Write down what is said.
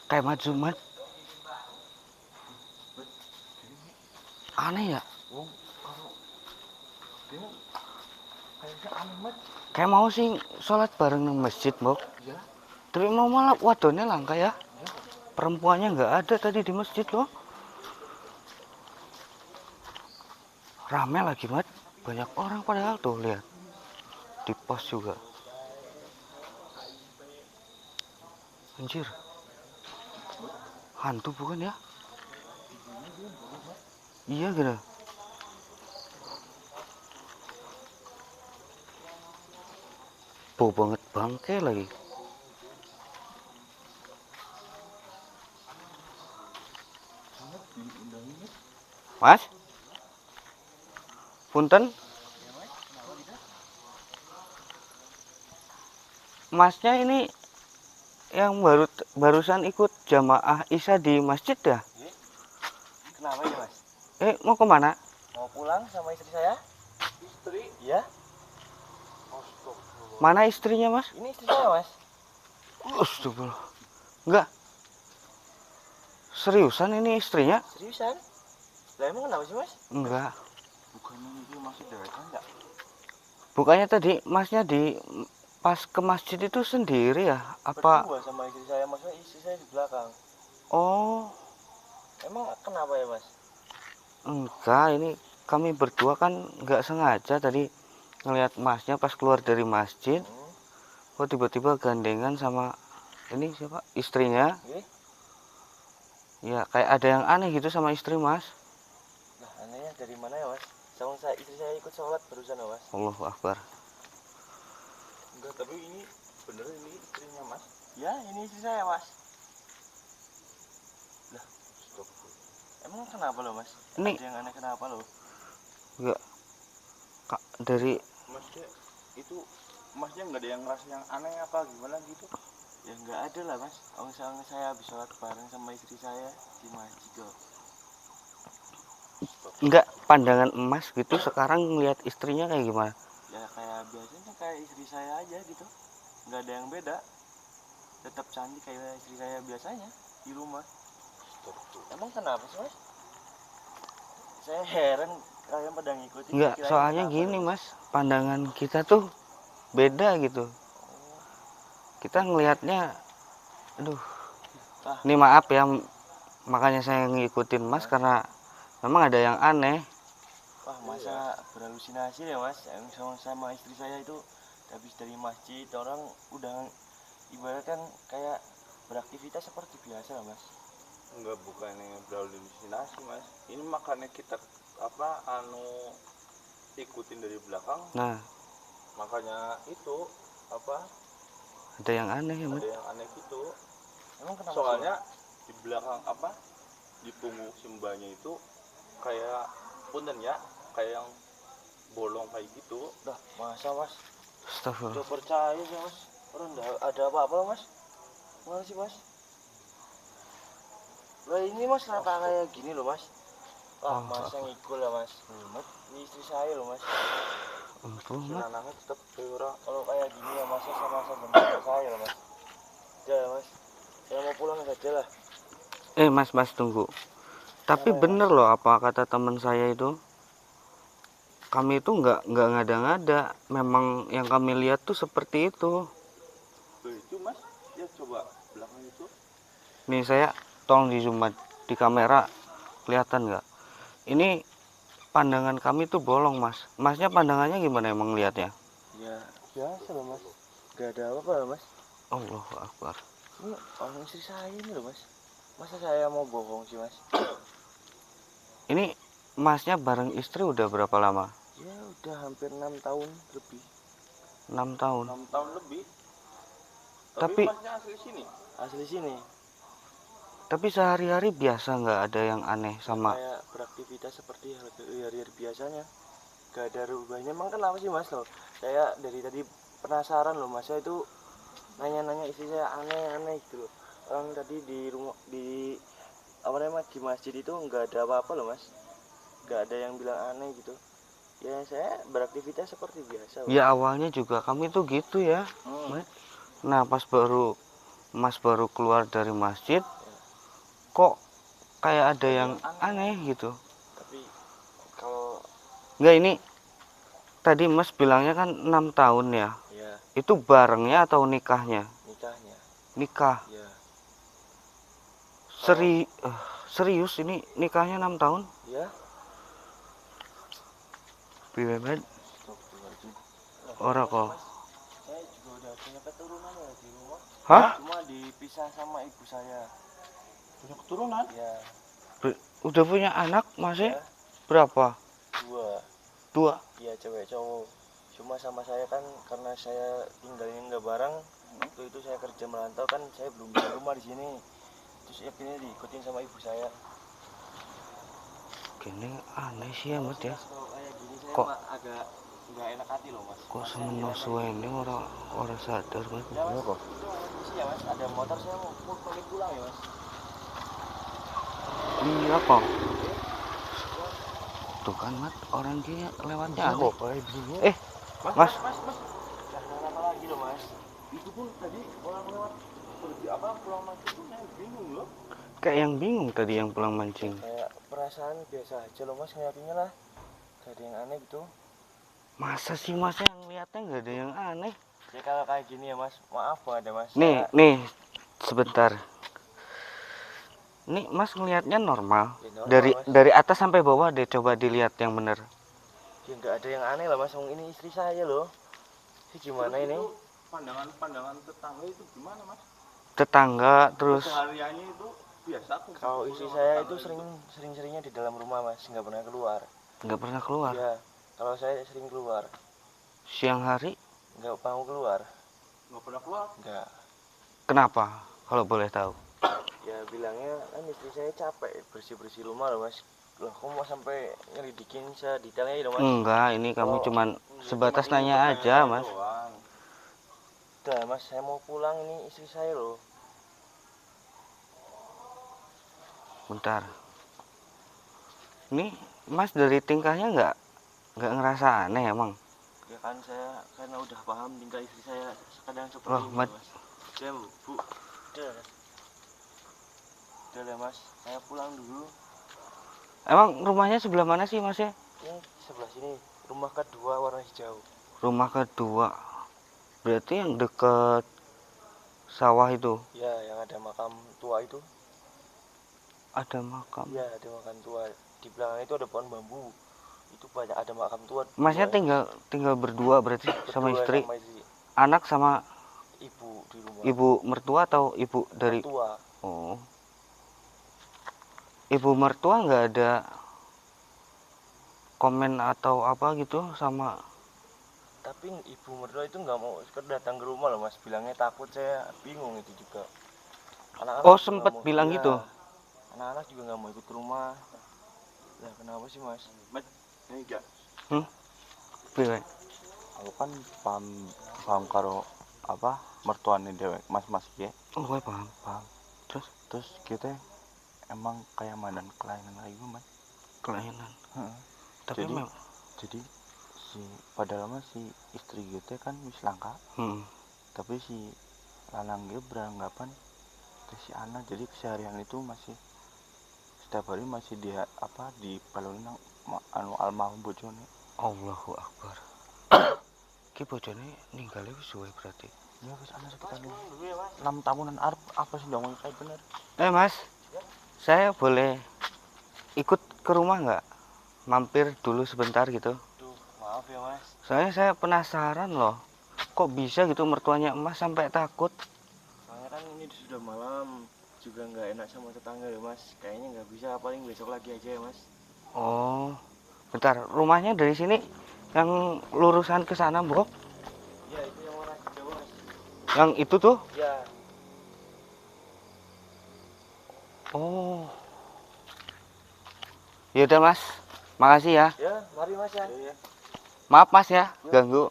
Kayak Mat Jumat. Aneh ya. Wong kalau dia kayaknya aneh Mat. Kayak mau sih sholat bareng di masjid, Mbok. Ya. Tapi mau malah wadonnya langka ya. Ya. Perempuannya nggak ada tadi di masjid loh. Rame lagi, Mat. Banyak orang padahal tuh, lihat. Di pos juga. Anjir. Hantu bukan ya? Iya gitu. Bau banget bangke lagi. Mas? Punten? Masnya ini yang barusan ikut jamaah Isya di masjid ya? Kenapa ya Mas? Mau kemana? Mau pulang sama istri saya? Istri? Iya. Mana istrinya, Mas? Ini istri saya Mas. Astagfirullah. Enggak. Seriusan ini istrinya? Seriusan? Lah emang kenapa sih Mas? Enggak. Bukannya ini masih dewetan enggak? Bukannya tadi masnya pas ke masjid itu sendiri ya? Apa? Berdua sama istri saya, maksudnya istri saya di belakang. Oh, Emang kenapa ya Mas? enggak. Ini kami berdua kan nggak sengaja tadi ngelihat masnya pas keluar dari masjid. Kok tiba-tiba gandengan sama ini siapa? Istrinya. Ya kayak ada yang aneh gitu sama istri Mas. Nah anehnya dari mana ya Mas? Sama saya, istri saya ikut sholat barusan ya Mas. Allahu Akbar. Enggak, tapi ini bener ini istrinya Mas. Ya ini istri saya Mas. Lah, stop. Emang kenapa loh Mas? Ini ada yang aneh kenapa loh? Enggak. Kak, dari Masnya itu Masnya nggak ada yang ngerasa yang aneh apa gimana gitu? Ya nggak ada lah Mas. Misalnya saya habis sholat bareng sama istri saya di masjid loh. enggak pandangan emas gitu sekarang ngelihat istrinya kayak gimana? Ya kayak biasanya kayak istri saya aja gitu, nggak ada yang beda, tetap cantik kayak istri saya biasanya di rumah. Emang kenapa sih Mas? Saya heran kalian pada ngikutin. Enggak, soalnya gini Mas, pandangan kita tuh beda gitu. Kita ngelihatnya, aduh, ini maaf ya, makanya saya ngikutin Mas karena memang ada yang aneh. Wah masa berhalusinasi ya Mas? Yang sama istri saya itu habis dari masjid orang udah ibaratkan kayak beraktivitas seperti biasa lah Mas. Enggak, bukannya berhalusinasi Mas, ini makanya kita ikutin dari belakang. Nah, makanya itu ada yang aneh ya Mas. Ada yang aneh gitu. Emang kenapa? Soalnya di belakang di punggung simbahnya itu kayak punten ya, kayak yang bolong kayak gitu. Dah masa Mas? Astagfirullah. Udah percaya sih Mas? Orang ada apa-apa Mas? Mana sih Mas? Lah ini Mas rata kayak gini loh Mas. Wah Mas yang ngikul ya Mas. Ini istri saya loh Mas. Anaknya tetap orang kalau kayak gini ya Mas sama benar saya loh Mas. Ya Mas, saya mau pulang saja lah. Mas tunggu. Tapi bener loh apa kata teman saya itu. Kami itu nggak ngada-ngada. Memang yang kami lihat tuh seperti itu. Itu Mas, ya coba belakang itu. Nih saya tolong di zoom di kamera, kelihatan nggak? Ini pandangan kami tuh bolong Mas. Masnya pandangannya gimana emang lihatnya? Ya biasa loh Mas, nggak ada apa-apa loh Mas. Allahu Akbar. Ini orang istri saya ini loh Mas. Masa saya mau bohong sih Mas? Ini Masnya bareng istri udah berapa lama? Ya udah hampir 6 tahun lebih. 6 tahun. 6 tahun lebih. Tapi Masnya asli sini? Asli sini. Tapi sehari-hari biasa nggak ada yang aneh sama? Kayak beraktivitas seperti hari-hari biasanya. Gak ada rubahnya. Emang kenapa sih Mas loh? Saya dari tadi penasaran loh Mas. Saya itu nanya-nanya istri saya aneh-aneh gitu loh. Orang tadi di rumah di masjid itu nggak ada apa-apa loh Mas. Nggak ada yang bilang aneh gitu. Ya saya beraktivitas seperti biasa. Ya awalnya juga kami tuh gitu ya. Nah pas baru Mas baru keluar dari masjid, kok kayak ada yang aneh gitu. Tapi kalau Enggak, ini tadi Mas bilangnya kan 6 tahun ya. ya Itu barengnya atau nikahnya? nikahnya Nikah. ya Serius ini nikahnya 6 tahun? ya Piye men? Astagfirullahaladzim. Ora kok. Mas, saya juga udah punya keturunan ya di rumah. Hah? Cuma dipisah sama ibu saya. Punya keturunan? Ya, Udah punya anak masih? ya Berapa? 2. 2. Iya cewek cowok. Cuma sama saya kan karena saya tinggalnya nggak bareng. Waktu itu saya kerja merantau kan saya belum punya rumah di sini. Terus akhirnya diikutin sama ibu saya. Gini aneh sih amat ya. Mas, kalau kayak gini saya Kok- agak nggak enak hati loh mas. Kok semenau suwene ora sadar kan? Ya mas, itu sih ya mas, ada motor saya mau pamit pulang ya mas. Iya kok. Tuh kan Mat, orang dia lewatnya aneh. Eh, Mas. Jangan apa lagi loh mas. Itu pun tadi orang lewat pergi apa pulang masuk itu saya bingung loh. Kayak yang bingung tadi yang pulang mancing. Kayak perasaan biasa aja loh mas ngeliatinnya lah. Gak ada yang aneh gitu. Masa sih Mas yang lihatnya nggak ada yang aneh? Ya kalau kayak gini ya mas, maaf banget ya mas. Nih, sebentar. Nih Mas ngelihatnya normal. Ya, normal, Dari Mas. dari atas sampai bawah deh, coba dilihat yang bener. Ya nggak ada yang aneh lah mas. Ini istri saya loh. Ini gimana ini? Pandangan tetangga itu gimana mas? Tetangga terus Kesehariannya itu biasa. Kalau istri saya itu sering-seringnya di dalam rumah mas, nggak pernah keluar. nggak pernah keluar. Ya, kalau saya sering keluar, Siang hari nggak mau keluar. Nggak pernah keluar. Nggak. kenapa? Kalau boleh tahu. Ya bilangnya kan istri saya capek bersih-bersih rumah loh mas. Loh, kok mau sampai nyelidikin sedetailnya itu mas? Enggak, ini kami Oh, cuman sebatas Cuma ini nanya aja pertanyaannya Mas. doang. Udah mas, saya mau pulang ini istri saya loh. Bentar. Ini Mas dari tingkahnya nggak ngerasa aneh emang? Ya kan saya karena udah paham tingkah istri saya kadang seperti Loh, ini Mat. mas. Saya bu, udah lah mas, saya pulang dulu. Emang rumahnya sebelah mana sih Mas ya? Ini sebelah sini, rumah kedua warna hijau. Rumah kedua. Berarti yang deket sawah itu Ya, yang ada makam tua itu. ada makam. Ya, ada makam tua. Di belakang itu ada pohon bambu. Itu banyak ada makam tua. Masnya Dua, tinggal berdua berarti sama berdua istri, sama istri. anak sama Ibu di rumah. ibu mertua atau ibu dari? Tua. Oh. Ibu mertua nggak ada komen atau apa gitu sama? Tapi ibu mertua itu nggak mau datang ke rumah loh mas. Bilangnya takut, saya bingung itu juga. Anak-anak Oh, juga sempet nggak mau. bilang Iya. gitu. Anak-anak juga nggak mau ikut ke rumah. Lah kenapa sih mas? Mas, ini enggak. Piye? Aku kan paham karo apa mertuane dewek mas ya. Oh, gue paham. Terus kita emang kayak mandan kelainan lagi mas. Kelainan. Heeh. Tapi Jadi- memang Jadi padahal mah si istri kita kan wis langka, tapi si lanang dia beranggapan ke si anak, jadi keseharian itu masih setiap hari masih dia apa di balon anu almarhum bojone. Allahu Akbar. Ki bojone ninggalnya wis suwe berarti. Ya wis ana sekitar Pulang dulu ya mas. 6 tahunan arep apa sih dong kayak bener. Mas, saya boleh ikut ke rumah nggak? Mampir dulu sebentar gitu. Duh, maaf ya mas. Soalnya saya penasaran loh. Kok bisa gitu mertuanya emas sampai takut? Soalnya kan ini sudah malam, juga nggak enak sama tetangga ya mas. Kayaknya nggak bisa, paling besok lagi aja ya mas. Oh, bentar. Rumahnya dari sini yang lurusan ke sana, Bro. Ya itu yang warna hijau mas. Yang itu tuh? Ya. Oh. Ya udah, Mas. Makasih ya. Ya, mari mas ya. Maaf Mas ya, ganggu.